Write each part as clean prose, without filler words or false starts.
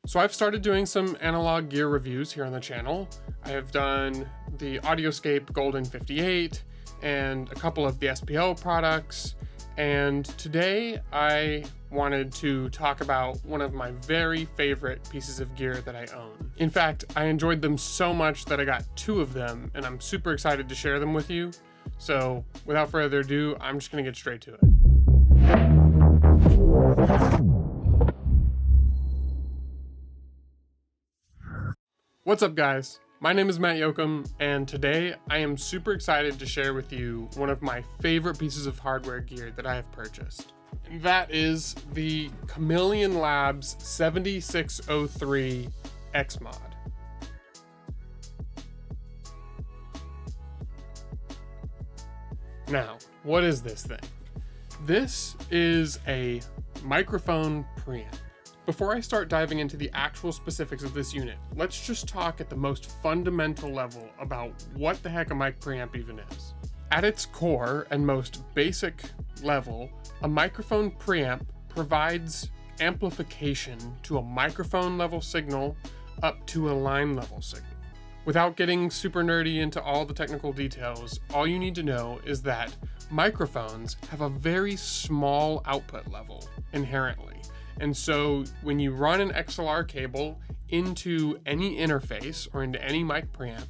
So I've started doing some analog gear reviews here on the channel. I have done the Audioscape Golden 58 and a couple of the SPL products. And today I wanted to talk about one of my very favorite pieces of gear that I own. In fact, I enjoyed them so much that I got 2 of them and I'm super excited to share them with you. So without further ado, I'm just gonna get straight to it. What's up guys? My name is Matt Yoakum, and today I am super excited to share with you one of my favorite pieces of hardware gear that I have purchased. And that is the Chameleon Labs 7603 XMOD. Now, what is this thing? This is a microphone preamp. Before I start diving into the actual specifics of this unit, let's just talk at the most fundamental level about what the heck a mic preamp even is. At its core and most basic level, a microphone preamp provides amplification to a microphone level signal up to a line level signal. Without getting super nerdy into all the technical details, all you need to know is that microphones have a very small output level inherently. And so when you run an XLR cable into any interface or into any mic preamp,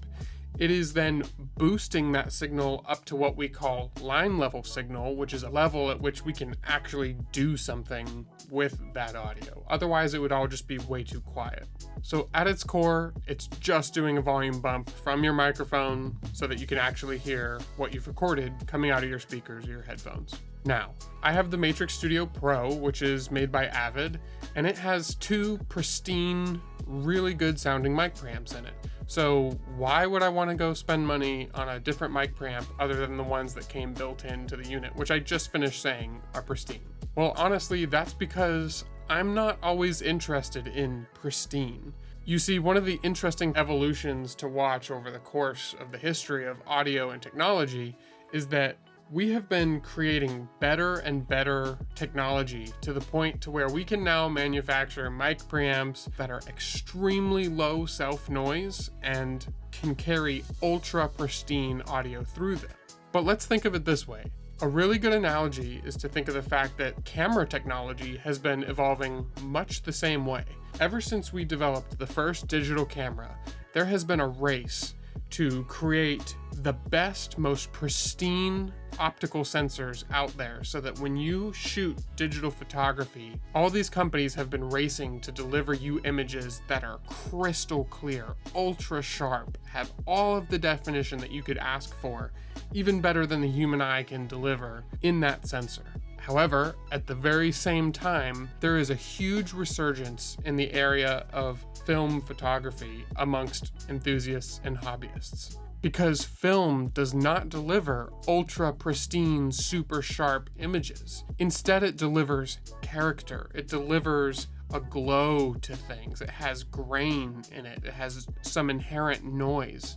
it is then boosting that signal up to what we call line level signal, which is a level at which we can actually do something with that audio. Otherwise, it would all just be way too quiet. So at its core, it's just doing a volume bump from your microphone so that you can actually hear what you've recorded coming out of your speakers or your headphones. Now, I have the Matrix Studio Pro, which is made by Avid, and it has 2 pristine, really good sounding mic preamps in it. So why would I want to go spend money on a different mic preamp other than the ones that came built into the unit, which I just finished saying are pristine? Well, honestly, that's because I'm not always interested in pristine. You see, one of the interesting evolutions to watch over the course of the history of audio and technology is that we have been creating better and better technology to the point to where we can now manufacture mic preamps that are extremely low self-noise and can carry ultra pristine audio through them. But let's think of it this way. A really good analogy is to think of the fact that camera technology has been evolving much the same way. Ever since we developed the first digital camera, there has been a race to create the best, most pristine optical sensors out there so that when you shoot digital photography, all these companies have been racing to deliver you images that are crystal clear, ultra sharp, have all of the definition that you could ask for, even better than the human eye can deliver in that sensor. However, at the very same time, there is a huge resurgence in the area of film photography amongst enthusiasts and hobbyists. Because film does not deliver ultra pristine, super sharp images. Instead, it delivers character. It delivers a glow to things. It has grain in it. It has some inherent noise.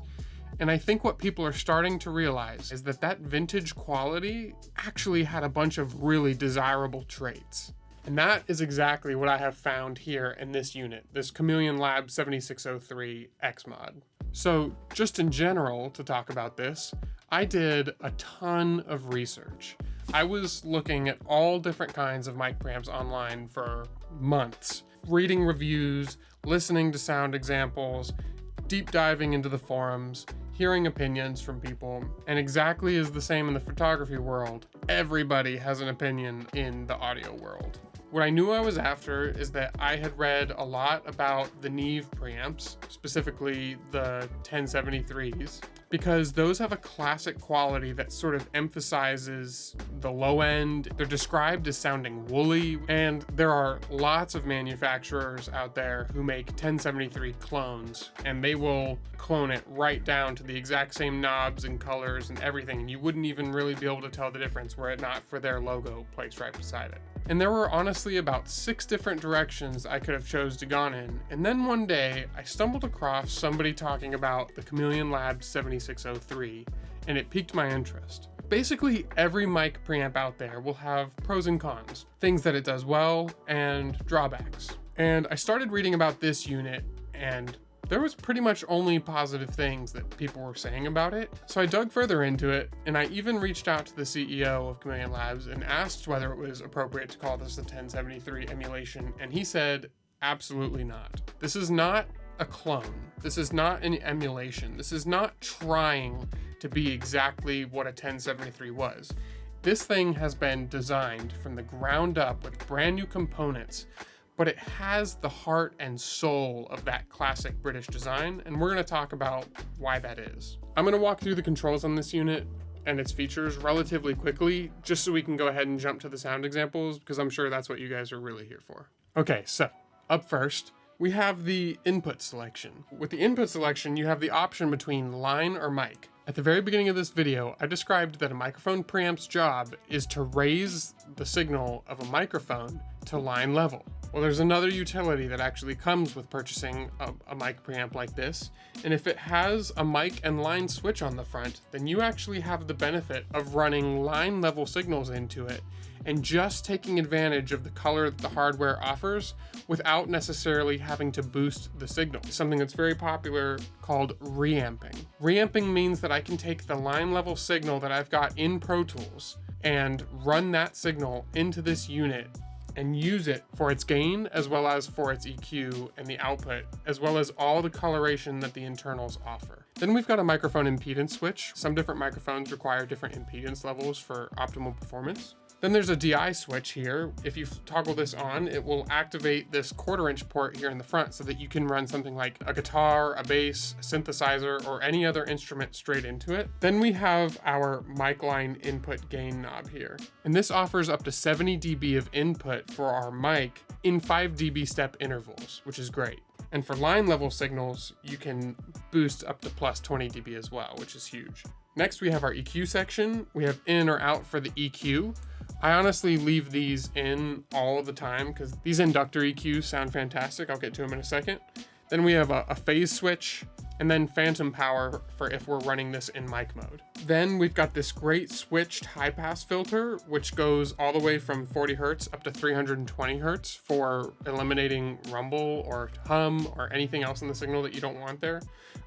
And I think what people are starting to realize is that that vintage quality actually had a bunch of really desirable traits. And that is exactly what I have found here in this unit, this Chameleon Labs 7603 XMOD. So just in general, to talk about this, I did a ton of research. I was looking at all different kinds of mic preamps online for months, reading reviews, listening to sound examples, deep diving into the forums, hearing opinions from people, and exactly as the same in the photography world, everybody has an opinion in the audio world. What I knew I was after is that I had read a lot about the Neve preamps, specifically the 1073s, because those have a classic quality that sort of emphasizes the low end. They're described as sounding woolly, and there are lots of manufacturers out there who make 1073 clones, and they will clone it right down to the exact same knobs and colors and everything, and you wouldn't even really be able to tell the difference were it not for their logo placed right beside it. And there were honestly about 6 different directions I could have chose to gone in, and then one day I stumbled across somebody talking about the Chameleon Labs 7603, and it piqued my interest. Basically, every mic preamp out there will have pros and cons, things that it does well and drawbacks. And I started reading about this unit, and there was pretty much only positive things that people were saying about it. So I dug further into it, and I even reached out to the CEO of Chameleon Labs and asked whether it was appropriate to call this a 1073 emulation, and he said, absolutely not. This is not a clone. This is not an emulation. This is not trying to be exactly what a 1073 was. This thing has been designed from the ground up with brand new components, but it has the heart and soul of that classic British design, and we're going to talk about why that is. I'm going to walk through the controls on this unit and its features relatively quickly, just so we can go ahead and jump to the sound examples, because I'm sure that's what you guys are really here for. Okay, so up first, we have the input selection. With the input selection, you have the option between line or mic. At the very beginning of this video, I described that a microphone preamp's job is to raise the signal of a microphone to line level. Well, there's another utility that actually comes with purchasing a mic preamp like this, and if it has a mic and line switch on the front, then you actually have the benefit of running line level signals into it and just taking advantage of the color that the hardware offers without necessarily having to boost the signal. Something that's very popular called reamping. Reamping means that I can take the line level signal that I've got in Pro Tools and run that signal into this unit and use it for its gain as well as for its EQ and the output, as well as all the coloration that the internals offer. Then we've got a microphone impedance switch. Some different microphones require different impedance levels for optimal performance. Then there's a DI switch here. If you toggle this on, it will activate this 1/4 inch port here in the front so that you can run something like a guitar, a bass, a synthesizer, or any other instrument straight into it. Then we have our mic line input gain knob here. And this offers up to 70 dB of input for our mic in 5 dB step intervals, which is great. And for line level signals, you can boost up to plus 20 dB as well, which is huge. Next, we have our EQ section. We have in or out for the EQ. I honestly leave these in all the time because these inductor EQs sound fantastic. I'll get to them in a second. Then we have a phase switch, and then phantom power for if we're running this in mic mode. Then we've got this great switched high pass filter, which goes all the way from 40 Hertz up to 320 Hertz for eliminating rumble or hum or anything else in the signal that you don't want there.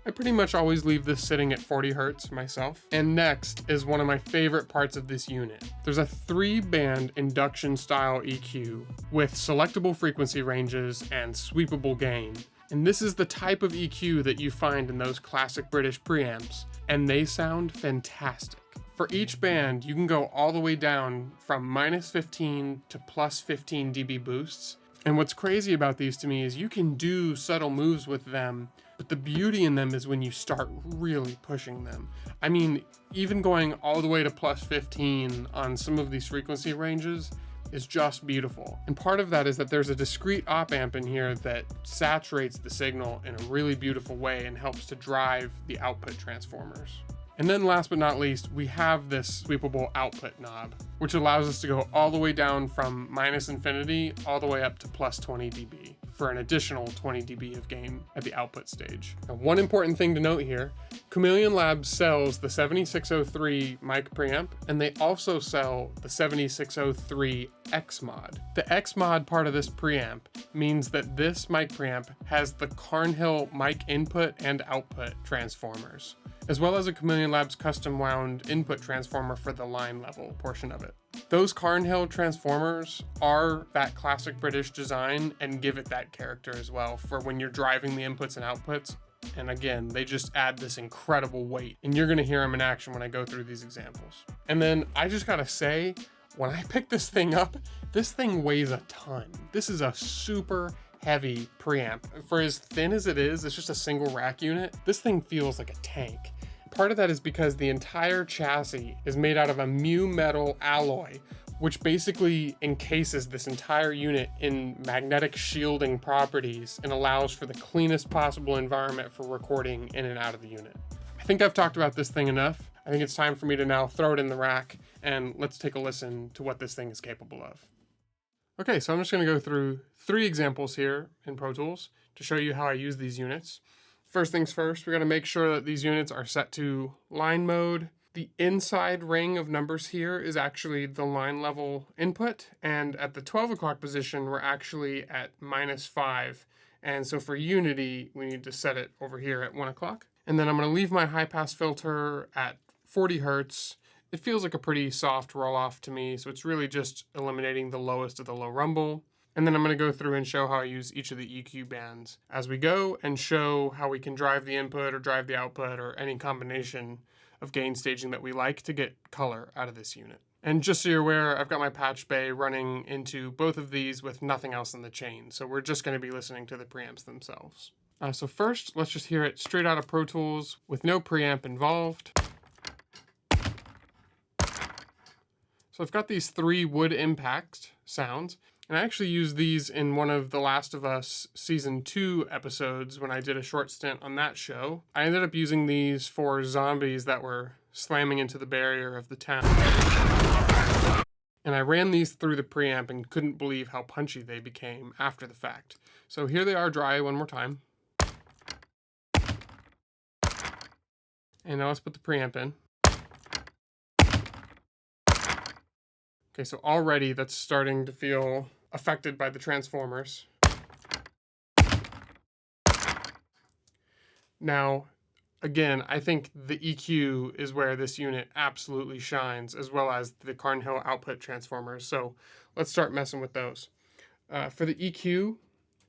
I pretty much always leave this sitting at 40 Hertz myself. And next is one of my favorite parts of this unit. There's a 3-band induction style EQ with selectable frequency ranges and sweepable gain. And this is the type of EQ that you find in those classic British preamps, and they sound fantastic. For each band, you can go all the way down from -15 to +15 dB boosts. And what's crazy about these to me is you can do subtle moves with them, but the beauty in them is when you start really pushing them. I mean, even going all the way to +15 on some of these frequency ranges is just beautiful. And part of that is that there's a discrete op amp in here that saturates the signal in a really beautiful way and helps to drive the output transformers. And then last but not least, we have this sweepable output knob, which allows us to go all the way down from -infinity all the way up to +20 dB for an additional 20 dB of gain at the output stage. Now, one important thing to note here, Chameleon Labs sells the 7603 mic preamp, and they also sell the 7603 XMOD. The XMOD part of this preamp means that this mic preamp has the Carnhill mic input and output transformers, as well as a Chameleon Labs custom wound input transformer for the line level portion of it. Those Carnhill transformers are that classic British design and give it that character as well for when you're driving the inputs and outputs. And again, they just add this incredible weight, and you're gonna hear them in action when I go through these examples. And then I just gotta say, when I picked this thing up, this thing weighs a ton. This is a super heavy preamp. For as thin as it is, it's just a single rack unit. This thing feels like a tank. Part of that is because the entire chassis is made out of a mu metal alloy, which basically encases this entire unit in magnetic shielding properties and allows for the cleanest possible environment for recording in and out of the unit. I think I've talked about this thing enough. I think it's time for me to now throw it in the rack, and let's take a listen to what this thing is capable of. Okay, so I'm just gonna go through 3 examples here in Pro Tools to show you how I use these units. First things first, we're gonna make sure that these units are set to line mode. The inside ring of numbers here is actually the line level input, and at the 12 o'clock position, we're actually at -5. And so for unity, we need to set it over here at 1 o'clock. And then I'm going to leave my high pass filter at 40 hertz. It feels like a pretty soft roll off to me, so it's really just eliminating the lowest of the low rumble. And then I'm going to go through and show how I use each of the EQ bands as we go, and show how we can drive the input or drive the output or any combination of gain staging that we like to get color out of this unit. And just so you're aware, I've got my patch bay running into both of these with nothing else in the chain. So we're just going to be listening to the preamps themselves. So first, let's just hear it straight out of Pro Tools with no preamp involved. So I've got these 3 wood impact sounds. And I actually used these in one of The Last of Us Season 2 episodes when I did a short stint on that show. I ended up using these for zombies that were slamming into the barrier of the town. And I ran these through the preamp and couldn't believe how punchy they became after the fact. So here they are dry one more time. And now let's put the preamp in. Okay, so already that's starting to feel affected by the transformers. Now, again, I think the EQ is where this unit absolutely shines, as well as the Carnhill output transformers. So let's start messing with those. For the EQ,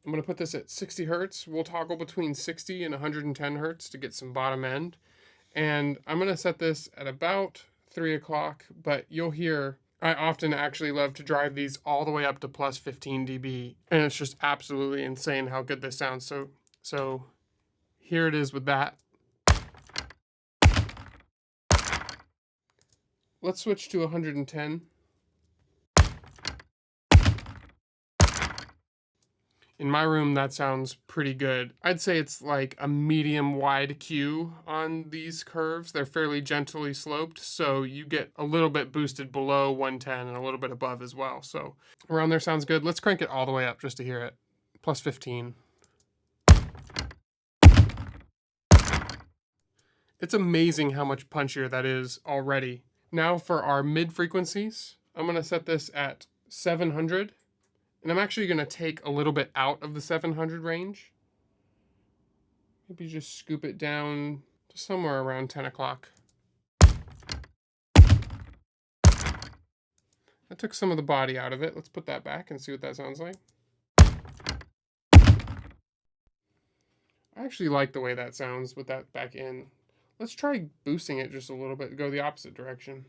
I'm going to put this at 60 hertz. We'll toggle between 60 and 110 hertz to get some bottom end. And I'm going to set this at about 3 o'clock, but you'll hear I often actually love to drive these all the way up to plus 15 dB, and it's just absolutely insane how good this sounds. So here it is with that. Let's switch to 110. In my room, that sounds pretty good. I'd say it's like a medium wide Q on these curves. They're fairly gently sloped, so you get a little bit boosted below 110 and a little bit above as well. So around there sounds good. Let's crank it all the way up just to hear it. Plus 15. It's amazing how much punchier that is already. Now for our mid frequencies, I'm going to set this at 700. And I'm actually going to take a little bit out of the 700 range. Maybe just scoop it down to somewhere around 10 o'clock. I took some of the body out of it. Let's put that back and see what that sounds like. I actually like the way that sounds with that back in. Let's try boosting it just a little bit, go the opposite direction.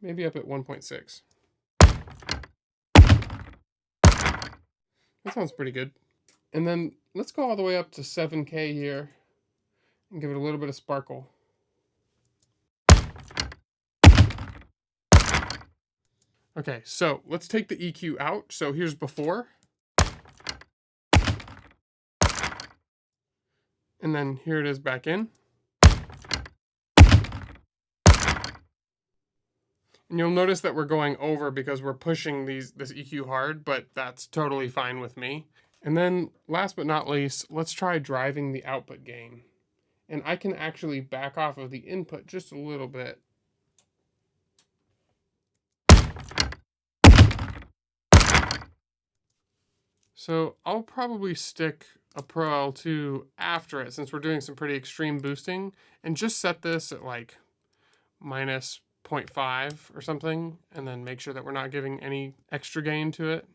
Maybe up at 1.6. That sounds pretty good. And then let's go all the way up to 7K here and give it a little bit of sparkle. Okay, so let's take the EQ out. So here's before. And then here it is back in. And you'll notice that we're going over because we're pushing this EQ hard, but that's totally fine with me. And then last but not least, let's try driving the output gain. And I can actually back off of the input just a little bit. So I'll probably stick a Pro L2 after it since we're doing some pretty extreme boosting, and just set this at like minus 0.5 or something, and then make sure that we're not giving any extra gain to it.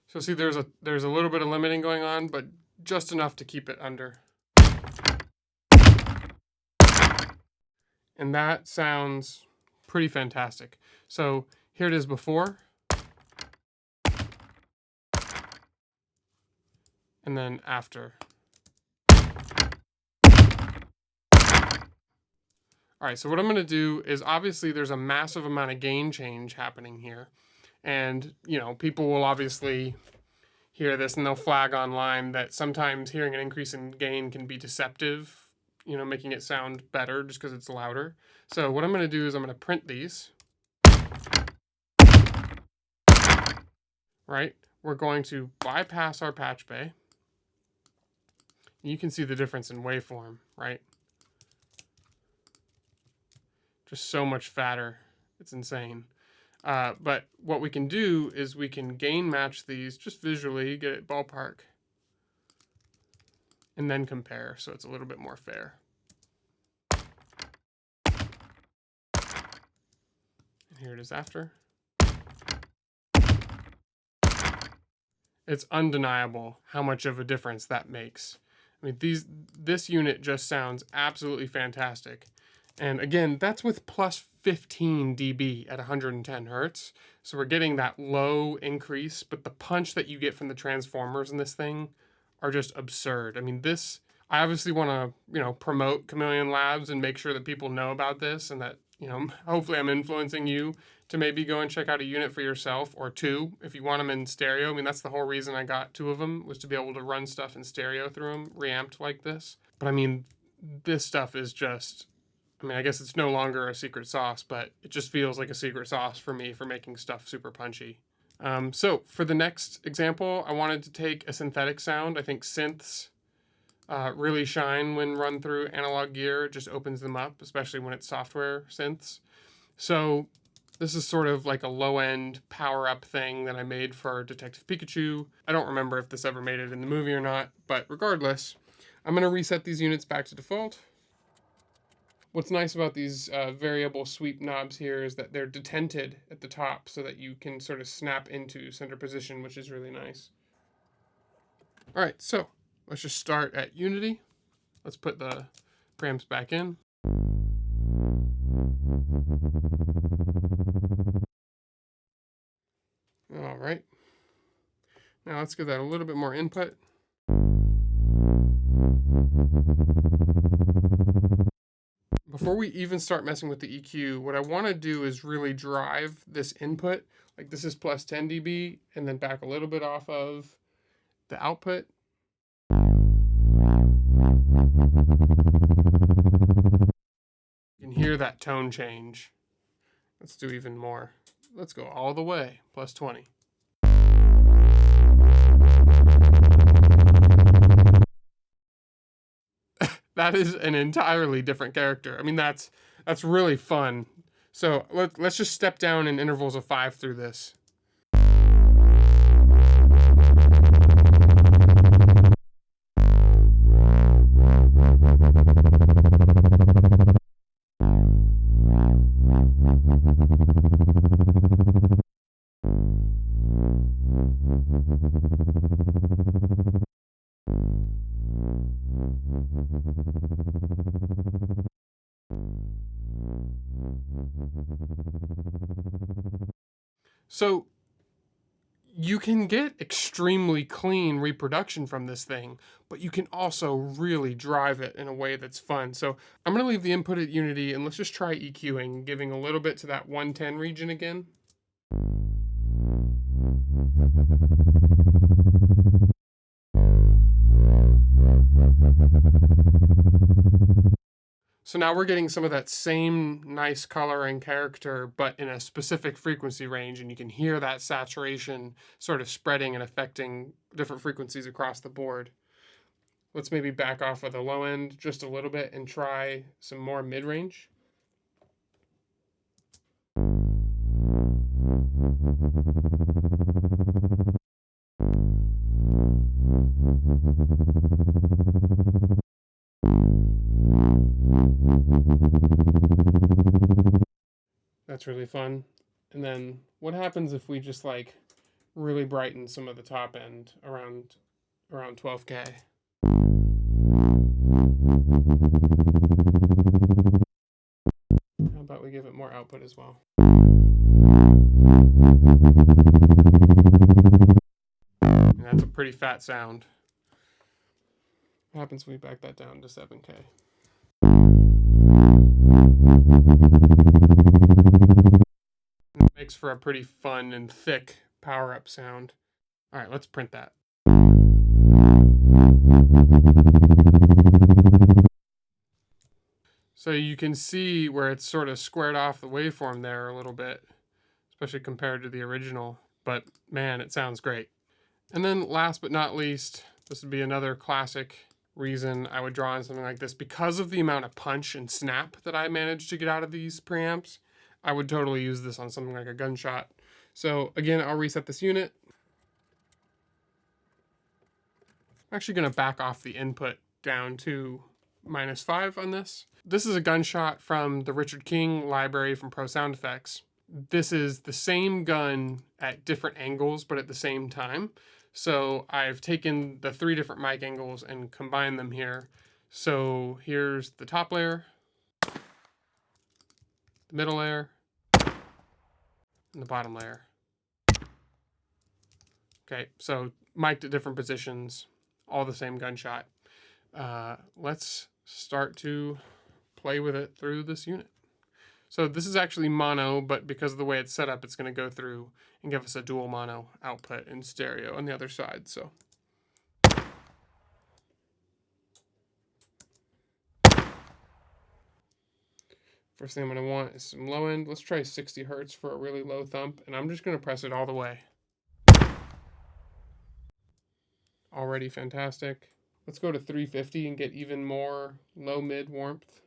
So see, there's a little bit of limiting going on, but just enough to keep it under. And that sounds pretty fantastic. So here it is before. And then after. All right, so what I'm going to do is, obviously there's a massive amount of gain change happening here. And, you know, people will obviously hear this and they'll flag online that sometimes hearing an increase in gain can be deceptive, you know, making it sound better just because it's louder. So what I'm going to do is I'm going to print these. Right? we're going to bypass our patch bay. You can see the difference in waveform, right? Just so much fatter. It's insane. But what we can do is we can gain match these just visually, get it ballpark, and then compare so it's a little bit more fair. And here it is after. It's undeniable how much of a difference that makes. I mean, this unit just sounds absolutely fantastic. And again, that's with plus 15 dB at 110 hertz. So we're getting that low increase, but the punch that you get from the transformers in this thing are just absurd. I mean, I obviously want to, promote Chameleon Labs and make sure that people know about this, and that, hopefully I'm influencing you to maybe go and check out a unit for yourself, or two, if you want them in stereo. I mean, that's the whole reason I got two of them, was to be able to run stuff in stereo through them, reamped like this. But I mean, this stuff is just, I guess it's no longer a secret sauce, but it just feels like a secret sauce for me for making stuff super punchy. So for the next example, I wanted to take a synthetic sound. I think synths really shine when run through analog gear. It just opens them up, especially when it's software synths. So this is sort of like a low-end power-up thing that I made for Detective Pikachu. I don't remember if this ever made it in the movie or not, but regardless, I'm going to reset these units back to default. What's nice about these variable sweep knobs here is that they're detented at the top so that you can sort of snap into center position, which is really nice. All right, so let's just start at Unity. Let's put the preamps back in. All right. Now let's give that a little bit more input. Before we even start messing with the EQ, what I want to do is really drive this input. Like this is plus 10 dB, and then back a little bit off of the output. You can hear that tone change. Let's do even more. Let's go all the way, plus 20. That is an entirely different character. I mean, that's really fun. So let's just step down in intervals of 5 through this. So you can get extremely clean reproduction from this thing, but you can also really drive it in a way that's fun. So I'm going to leave the input at Unity, and let's just try EQing, giving a little bit to that 110 region again. So now we're getting some of that same nice color and character, but in a specific frequency range, and you can hear that saturation sort of spreading and affecting different frequencies across the board. Let's maybe back off of the low end just a little bit and try some more mid-range. That's really fun. And then what happens if we just like really brighten some of the top end around 12K? How about we give it more output as well? And that's a pretty fat sound. What happens when we back that down to 7K? It makes for a pretty fun and thick power-up sound. All right, let's print that. So you can see where it's sort of squared off the waveform there a little bit, especially compared to the original. But man, it sounds great. And then last but not least, this would be another classic reason I would draw on something like this. Because of the amount of punch and snap that I managed to get out of these preamps, I would totally use this on something like a gunshot. So again, I'll reset this unit. I'm actually going to back off the input down to -5 on this. This is a gunshot from the Richard King library from Pro Sound Effects. This is the same gun at different angles, but at the same time. So I've taken the 3 different mic angles and combined them here. So here's the top layer, the middle layer, and the bottom layer. Okay, so mic'd at different positions, all the same gunshot. Let's start to play with it through this unit. So this is actually mono, but because of the way it's set up, it's going to go through and give us a dual mono output in stereo on the other side. So first thing I'm going to want is some low end. Let's try 60 hertz for a really low thump, and I'm just going to press it all the way. Already fantastic. Let's go to 350 and get even more low mid warmth.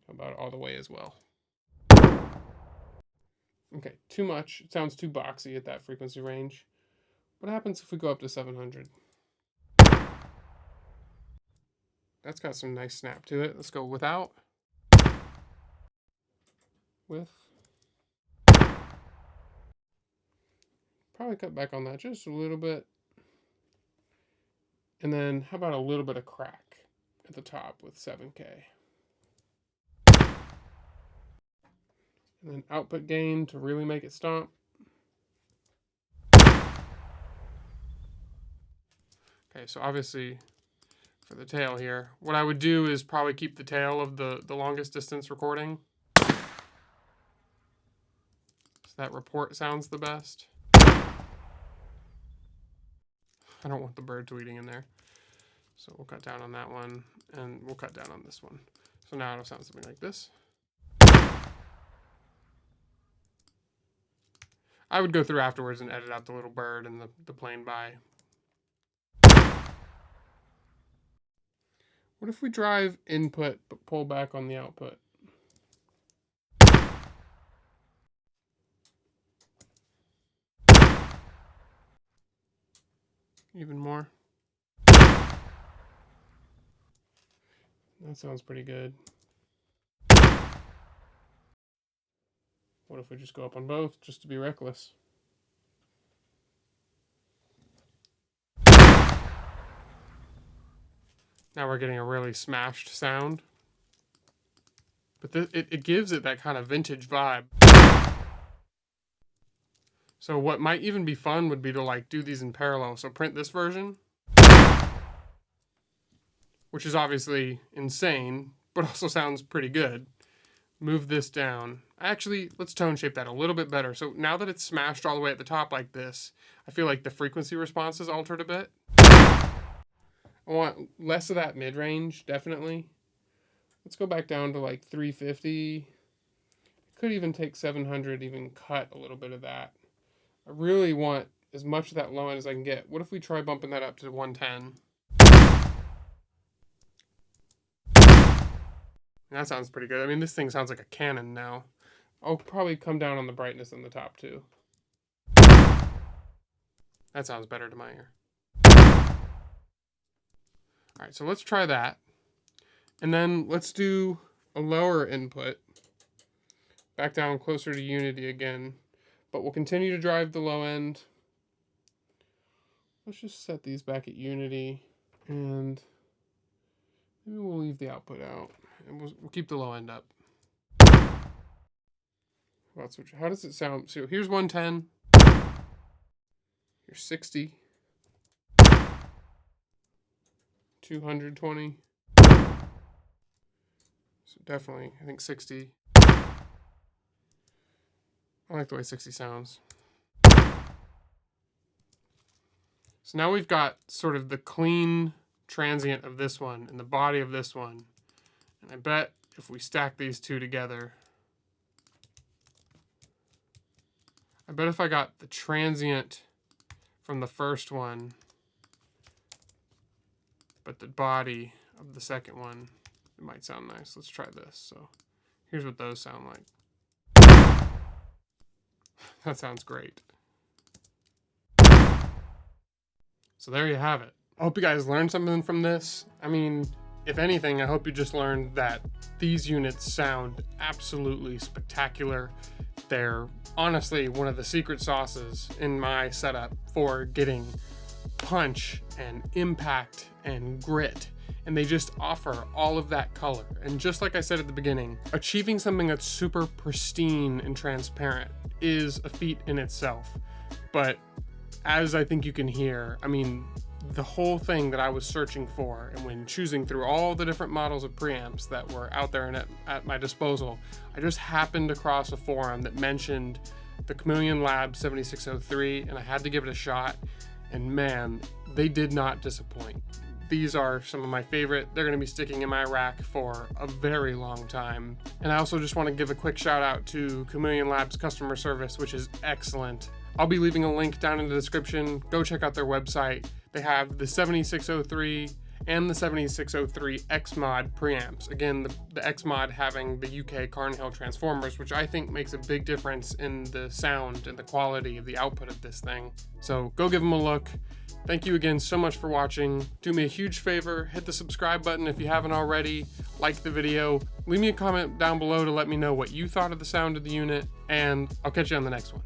How about all the way as well? Okay, too much. It sounds too boxy at that frequency range. What happens if we go up to 700? That's got some nice snap to it. Let's go without. With. Probably cut back on that just a little bit. And then how about a little bit of crack at the top with 7K? And then output gain to really make it stomp. Okay, so obviously for the tail here, what I would do is probably keep the tail of the longest distance recording. So that report sounds the best. I don't want the bird tweeting in there. So we'll cut down on that one, and we'll cut down on this one. So now it'll sound something like this. I would go through afterwards and edit out the little bird and the plane by. What if we drive input but pull back on the output? Even more. That sounds pretty good. What if we just go up on both just to be reckless? Now we're getting a really smashed sound. But it gives it that kind of vintage vibe. So what might even be fun would be to like do these in parallel. So print this version, which is obviously insane, but also sounds pretty good. Move this down. Actually, let's tone shape that a little bit better. So now that it's smashed all the way at the top like this, I feel like the frequency response is altered a bit. I want less of that mid-range, definitely. Let's go back down to like 350. Could even take 700, even cut a little bit of that. I really want as much of that low end as I can get. What if we try bumping that up to 110? That sounds pretty good. I mean, this thing sounds like a cannon now. I'll probably come down on the brightness on the top too. That sounds better to my ear. All right, so let's try that. And then let's do a lower input. Back down closer to unity again. But we'll continue to drive the low end. Let's just set these back at unity. And maybe we'll leave the output out. And we'll keep the low end up. How does it sound? So here's 110. Here's 60. 220. So definitely, I think 60. I like the way 60 sounds. So now we've got sort of the clean transient of this one and the body of this one. And I bet if we stack these two together, I bet if I got the transient from the first one, but the body of the second one, it might sound nice. Let's try this. So here's what those sound like. That sounds great. So there you have it. I hope you guys learned something from this. I mean, if anything, I hope you just learned that these units sound absolutely spectacular. They're honestly one of the secret sauces in my setup for getting punch and impact and grit. And they just offer all of that color. And just like I said at the beginning, achieving something that's super pristine and transparent is a feat in itself. But as I think you can hear, I mean, the whole thing that I was searching for, and when choosing through all the different models of preamps that were out there and at my disposal, I just happened across a forum that mentioned the Chameleon Lab 7603, and I had to give it a shot. And man, they did not disappoint. These are some of my favorite. They're gonna be sticking in my rack for a very long time. And I also just wanna give a quick shout out to Chameleon Lab's customer service, which is excellent. I'll be leaving a link down in the description. Go check out their website. They have the 7603 and the 7603 XMOD preamps. Again, the XMOD having the UK Carnhill transformers, which I think makes a big difference in the sound and the quality of the output of this thing. So go give them a look. Thank you again so much for watching. Do me a huge favor, hit the subscribe button if you haven't already, like the video, leave me a comment down below to let me know what you thought of the sound of the unit, and I'll catch you on the next one.